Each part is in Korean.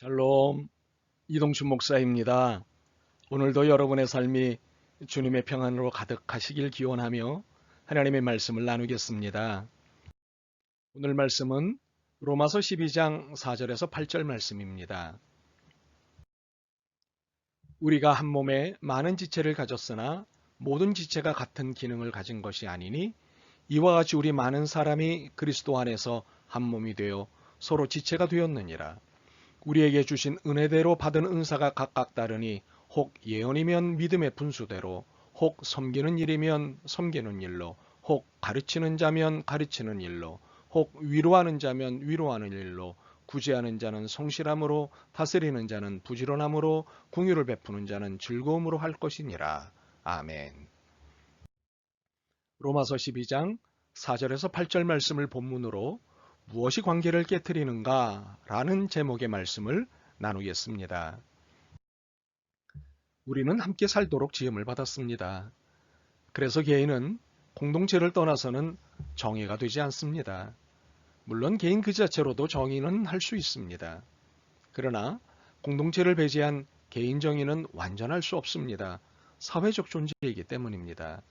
샬롬, 이동춘 목사입니다. 오늘도 여러분의 삶이 주님의 평안으로 가득하시길 기원하며 하나님의 말씀을 나누겠습니다. 오늘 말씀은 로마서 12장 4절에서 8절 말씀입니다. 우리가 한 몸에 많은 지체를 가졌으나 모든 지체가 같은 기능을 가진 것이 아니니 이와 같이 우리 많은 사람이 그리스도 안에서 한 몸이 되어 서로 지체가 되었느니라. 우리에게 주신 은혜대로 받은 은사가 각각 다르니 혹 예언이면 믿음의 분수대로, 혹 섬기는 일이면 섬기는 일로, 혹 가르치는 자면 가르치는 일로, 혹 위로하는 자면 위로하는 일로, 구제하는 자는 성실함으로, 다스리는 자는 부지런함으로, 긍휼을 베푸는 자는 즐거움으로 할 것이니라. 아멘. 로마서 12장 4절에서 8절 말씀을 본문으로 무엇이 관계를 깨트리는가? 라는 제목의 말씀을 나누겠습니다. 우리는 함께 살도록 지음을 받았습니다. 그래서 개인은 공동체를 떠나서는 정의가 되지 않습니다. 물론 개인 그 자체로도 정의는 할 수 있습니다. 그러나 공동체를 배제한 개인 정의는 완전할 수 없습니다. 사회적 존재이기 때문입니다.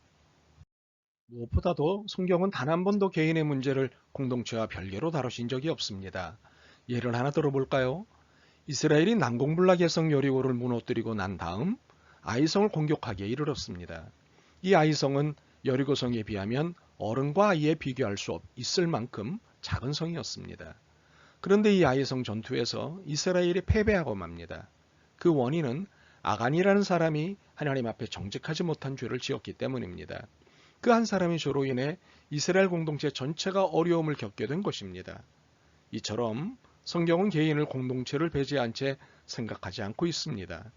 무엇보다도 성경은 단 한 번도 개인의 문제를 공동체와 별개로 다루신 적이 없습니다. 예를 하나 들어볼까요? 이스라엘이 난공불락 해성 여리고를 무너뜨리고 난 다음 아이성을 공격하기에 이르렀습니다. 이 아이성은 여리고성에 비하면 어른과 아이에 비교할 수 있을 만큼 작은 성이었습니다. 그런데 이 아이성 전투에서 이스라엘이 패배하고 맙니다. 그 원인은 아간이라는 사람이 하나님 앞에 정직하지 못한 죄를 지었기 때문입니다. 그 한 사람의 죄로 인해 이스라엘 공동체 전체가 어려움을 겪게 된 것입니다. 이처럼 성경은 개인을 공동체를 배제한 채 생각하지 않고 있습니다.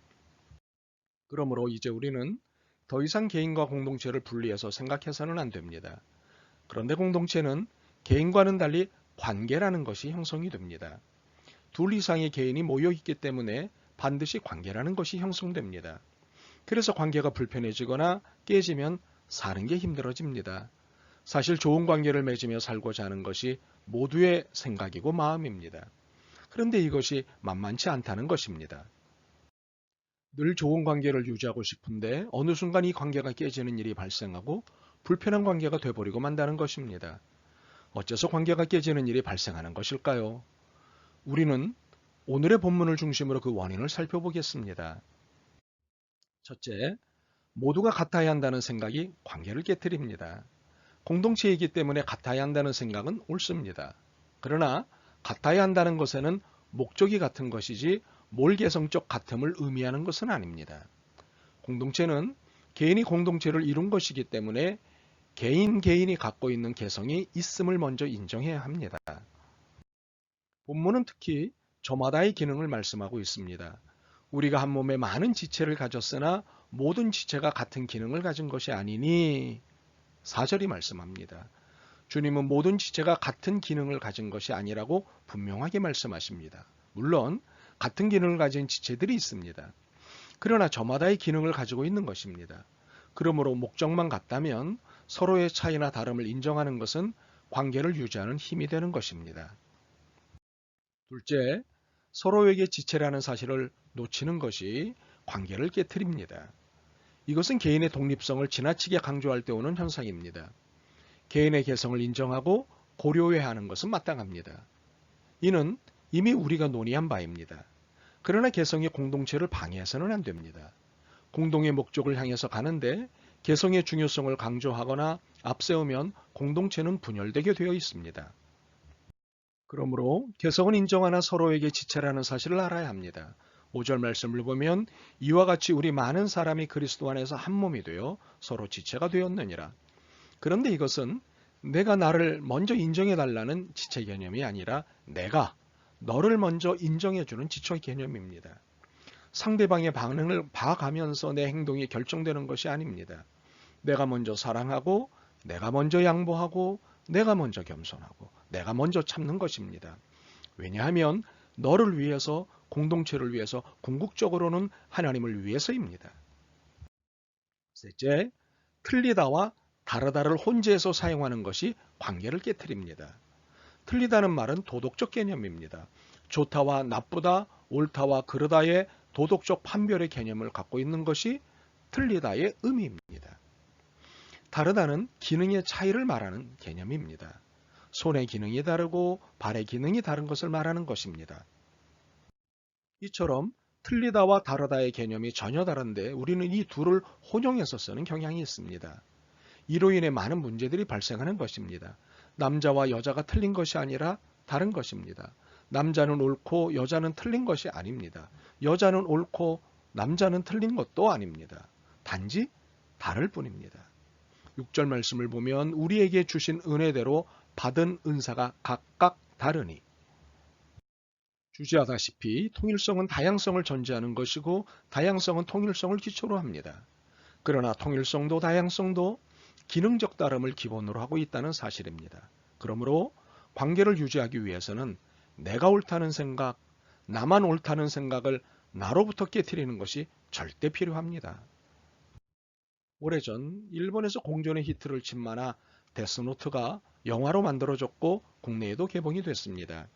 그러므로 이제 우리는 더 이상 개인과 공동체를 분리해서 생각해서는 안 됩니다. 그런데 공동체는 개인과는 달리 관계라는 것이 형성이 됩니다. 둘 이상의 개인이 모여 있기 때문에 반드시 관계라는 것이 형성됩니다. 그래서 관계가 불편해지거나 깨지면 사는 게 힘들어집니다. 사실 좋은 관계를 맺으며 살고자 하는 것이 모두의 생각이고 마음입니다. 그런데 이것이 만만치 않다는 것입니다. 늘 좋은 관계를 유지하고 싶은데 어느 순간 이 관계가 깨지는 일이 발생하고 불편한 관계가 돼버리고 만다는 것입니다. 어째서 관계가 깨지는 일이 발생하는 것일까요? 우리는 오늘의 본문을 중심으로 그 원인을 살펴보겠습니다. 첫째, 모두가 같아야 한다는 생각이 관계를 깨뜨립니다. 공동체이기 때문에 같아야 한다는 생각은 옳습니다. 그러나 같아야 한다는 것에는 목적이 같은 것이지 몰개성적 같음을 의미하는 것은 아닙니다. 공동체는 개인이 공동체를 이룬 것이기 때문에 개인이 갖고 있는 개성이 있음을 먼저 인정해야 합니다. 본문은 특히 저마다의 기능을 말씀하고 있습니다. 우리가 한 몸에 많은 지체를 가졌으나 모든 지체가 같은 기능을 가진 것이 아니니 4절이 말씀합니다. 주님은 모든 지체가 같은 기능을 가진 것이 아니라고 분명하게 말씀하십니다. 물론 같은 기능을 가진 지체들이 있습니다. 그러나 저마다의 기능을 가지고 있는 것입니다. 그러므로 목적만 같다면 서로의 차이나 다름을 인정하는 것은 관계를 유지하는 힘이 되는 것입니다. 둘째, 서로에게 지체라는 사실을 놓치는 것이 관계를 깨트립니다. 이것은 개인의 독립성을 지나치게 강조할 때 오는 현상입니다. 개인의 개성을 인정하고 고려해야 하는 것은 마땅합니다. 이는 이미 우리가 논의한 바입니다. 그러나 개성이 공동체를 방해해서는 안 됩니다. 공동의 목적을 향해서 가는데 개성의 중요성을 강조하거나 앞세우면 공동체는 분열되게 되어 있습니다. 그러므로 개성은 인정하나 서로에게 지체라는 사실을 알아야 합니다. 5절 말씀을 보면 이와 같이 우리 많은 사람이 그리스도 안에서 한 몸이 되어 서로 지체가 되었느니라. 그런데 이것은 내가 나를 먼저 인정해달라는 지체 개념이 아니라 내가 너를 먼저 인정해주는 지체 개념입니다. 상대방의 반응을 봐가면서 내 행동이 결정되는 것이 아닙니다. 내가 먼저 사랑하고 내가 먼저 양보하고 내가 먼저 겸손하고 내가 먼저 참는 것입니다. 왜냐하면 너를 위해서 공동체를 위해서 궁극적으로는 하나님을 위해서입니다. 셋째, 틀리다와 다르다를 혼재해서 사용하는 것이 관계를 깨트립니다. 틀리다는 말은 도덕적 개념입니다. 좋다와 나쁘다, 옳다와 그르다의 도덕적 판별의 개념을 갖고 있는 것이 틀리다의 의미입니다. 다르다는 기능의 차이를 말하는 개념입니다. 손의 기능이 다르고 발의 기능이 다른 것을 말하는 것입니다. 이처럼 틀리다와 다르다의 개념이 전혀 다른데 우리는 이 둘을 혼용해서 쓰는 경향이 있습니다. 이로 인해 많은 문제들이 발생하는 것입니다. 남자와 여자가 틀린 것이 아니라 다른 것입니다. 남자는 옳고 여자는 틀린 것이 아닙니다. 여자는 옳고 남자는 틀린 것도 아닙니다. 단지 다를 뿐입니다. 6절 말씀을 보면 우리에게 주신 은혜대로 받은 은사가 각각 다르니, 주지하다시피 통일성은 다양성을 전제하는 것이고 다양성은 통일성을 기초로 합니다. 그러나 통일성도 다양성도 기능적 다름을 기본으로 하고 있다는 사실입니다. 그러므로 관계를 유지하기 위해서는 내가 옳다는 생각, 나만 옳다는 생각을 나로부터 깨트리는 것이 절대 필요합니다. 오래전 일본에서 공전의 히트를 친 만화 데스노트가 영화로 만들어졌고 국내에도 개봉이 됐습니다.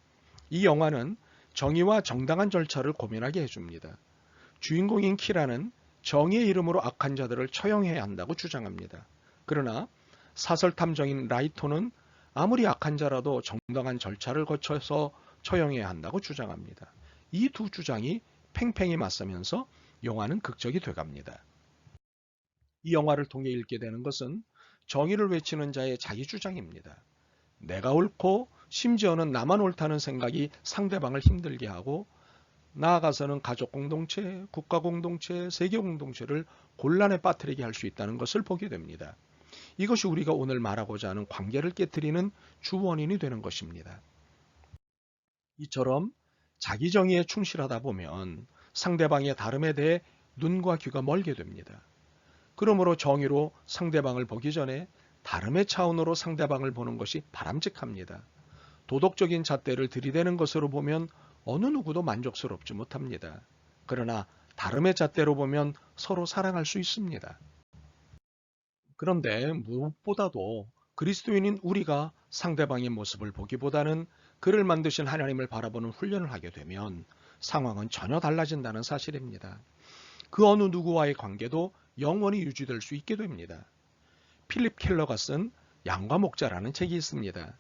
이 영화는 정의와 정당한 절차를 고민하게 해줍니다. 주인공인 키라는 정의의 이름으로 악한 자들을 처형해야 한다고 주장합니다. 그러나 사설 탐정인 라이토는 아무리 악한 자라도 정당한 절차를 거쳐서 처형해야 한다고 주장합니다. 이 두 주장이 팽팽히 맞서면서 영화는 극적이 돼갑니다. 이 영화를 통해 읽게 되는 것은 정의를 외치는 자의 자기 주장입니다. 내가 옳고 심지어는 나만 옳다는 생각이 상대방을 힘들게 하고 나아가서는 가족 공동체, 국가 공동체, 세계 공동체를 곤란에 빠뜨리게 할 수 있다는 것을 보게 됩니다. 이것이 우리가 오늘 말하고자 하는 관계를 깨트리는 주 원인이 되는 것입니다. 이처럼 자기 정의에 충실하다 보면 상대방의 다름에 대해 눈과 귀가 멀게 됩니다. 그러므로 정의로 상대방을 보기 전에 다름의 차원으로 상대방을 보는 것이 바람직합니다. 도덕적인 잣대를 들이대는 것으로 보면 어느 누구도 만족스럽지 못합니다. 그러나 다름의 잣대로 보면 서로 사랑할 수 있습니다. 그런데 무엇보다도 그리스도인인 우리가 상대방의 모습을 보기보다는 그를 만드신 하나님을 바라보는 훈련을 하게 되면 상황은 전혀 달라진다는 사실입니다. 그 어느 누구와의 관계도 영원히 유지될 수 있게 됩니다. 필립 켈러가 쓴 양과 목자라는 책이 있습니다.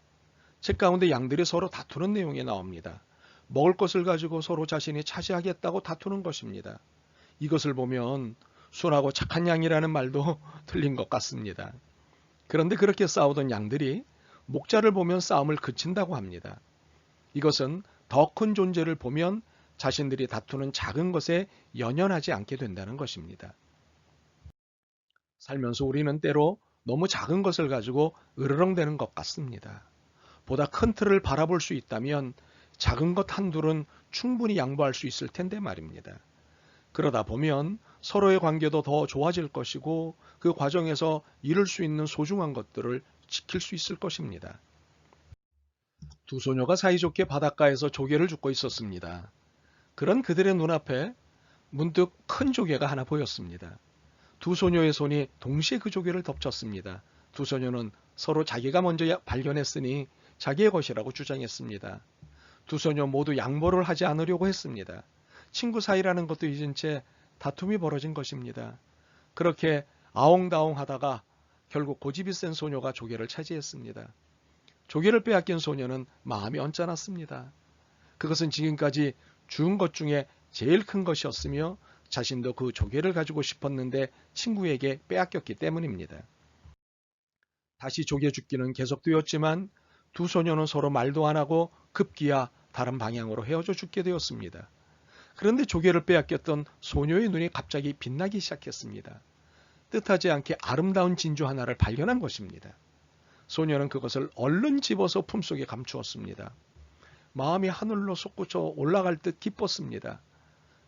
책 가운데 양들이 서로 다투는 내용이 나옵니다. 먹을 것을 가지고 서로 자신이 차지하겠다고 다투는 것입니다. 이것을 보면 순하고 착한 양이라는 말도 틀린 것 같습니다. 그런데 그렇게 싸우던 양들이 목자를 보면 싸움을 그친다고 합니다. 이것은 더 큰 존재를 보면 자신들이 다투는 작은 것에 연연하지 않게 된다는 것입니다. 살면서 우리는 때로 너무 작은 것을 가지고 으르렁대는 것 같습니다. 보다 큰 틀을 바라볼 수 있다면 작은 것 한둘은 충분히 양보할 수 있을 텐데 말입니다. 그러다 보면 서로의 관계도 더 좋아질 것이고 그 과정에서 이룰 수 있는 소중한 것들을 지킬 수 있을 것입니다. 두 소녀가 사이좋게 바닷가에서 조개를 줍고 있었습니다. 그런 그들의 눈앞에 문득 큰 조개가 하나 보였습니다. 두 소녀의 손이 동시에 그 조개를 덮쳤습니다. 두 소녀는 서로 자기가 먼저 발견했으니 자기의 것이라고 주장했습니다. 두 소녀 모두 양보를 하지 않으려고 했습니다. 친구 사이라는 것도 잊은 채 다툼이 벌어진 것입니다. 그렇게 아웅다웅 하다가 결국 고집이 센 소녀가 조개를 차지했습니다. 조개를 빼앗긴 소녀는 마음이 언짢았습니다. 그것은 지금까지 준 것 중에 제일 큰 것이었으며 자신도 그 조개를 가지고 싶었는데 친구에게 빼앗겼기 때문입니다. 다시 조개 줍기는 계속되었지만 두 소녀는 서로 말도 안 하고 급기야 다른 방향으로 헤어져 죽게 되었습니다. 그런데 조개를 빼앗겼던 소녀의 눈이 갑자기 빛나기 시작했습니다. 뜻하지 않게 아름다운 진주 하나를 발견한 것입니다. 소녀는 그것을 얼른 집어서 품속에 감추었습니다. 마음이 하늘로 솟구쳐 올라갈 듯 기뻤습니다.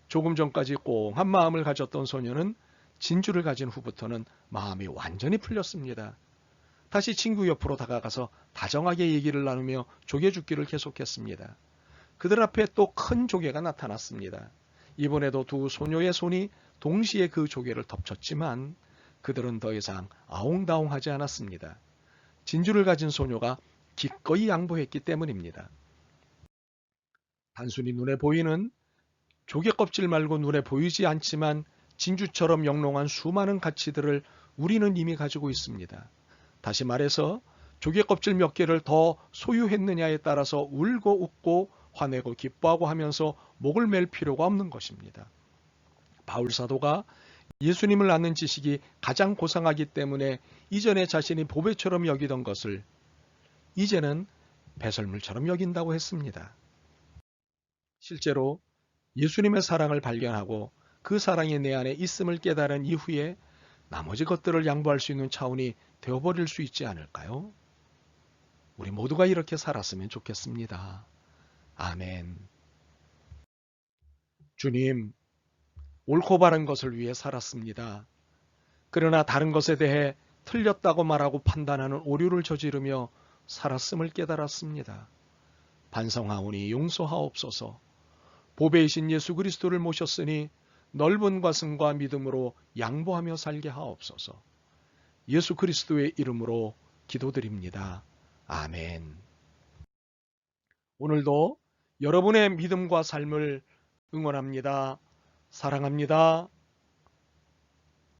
조금 전까지 꽁한 마음을 가졌던 소녀는 진주를 가진 후부터는 마음이 완전히 풀렸습니다. 다시 친구 옆으로 다가가서 다정하게 얘기를 나누며 조개 줍기를 계속했습니다. 그들 앞에 또 큰 조개가 나타났습니다. 이번에도 두 소녀의 손이 동시에 그 조개를 덮쳤지만 그들은 더 이상 아웅다웅하지 않았습니다. 진주를 가진 소녀가 기꺼이 양보했기 때문입니다. 단순히 눈에 보이는 조개 껍질 말고 눈에 보이지 않지만 진주처럼 영롱한 수많은 가치들을 우리는 이미 가지고 있습니다. 다시 말해서 조개 껍질 몇 개를 더 소유했느냐에 따라서 울고 웃고 화내고 기뻐하고 하면서 목을 맬 필요가 없는 것입니다. 바울 사도가 예수님을 아는 지식이 가장 고상하기 때문에 이전에 자신이 보배처럼 여기던 것을 이제는 배설물처럼 여긴다고 했습니다. 실제로 예수님의 사랑을 발견하고 그 사랑이 내 안에 있음을 깨달은 이후에 나머지 것들을 양보할 수 있는 차원이 되어버릴 수 있지 않을까요? 우리 모두가 이렇게 살았으면 좋겠습니다. 아멘. 주님, 옳고 바른 것을 위해 살았습니다. 그러나 다른 것에 대해 틀렸다고 말하고 판단하는 오류를 저지르며 살았음을 깨달았습니다. 반성하오니 용서하옵소서. 보배이신 예수 그리스도를 모셨으니 넓은 가슴과 믿음으로 양보하며 살게 하옵소서. 예수 그리스도의 이름으로 기도드립니다. 아멘. 오늘도 여러분의 믿음과 삶을 응원합니다. 사랑합니다.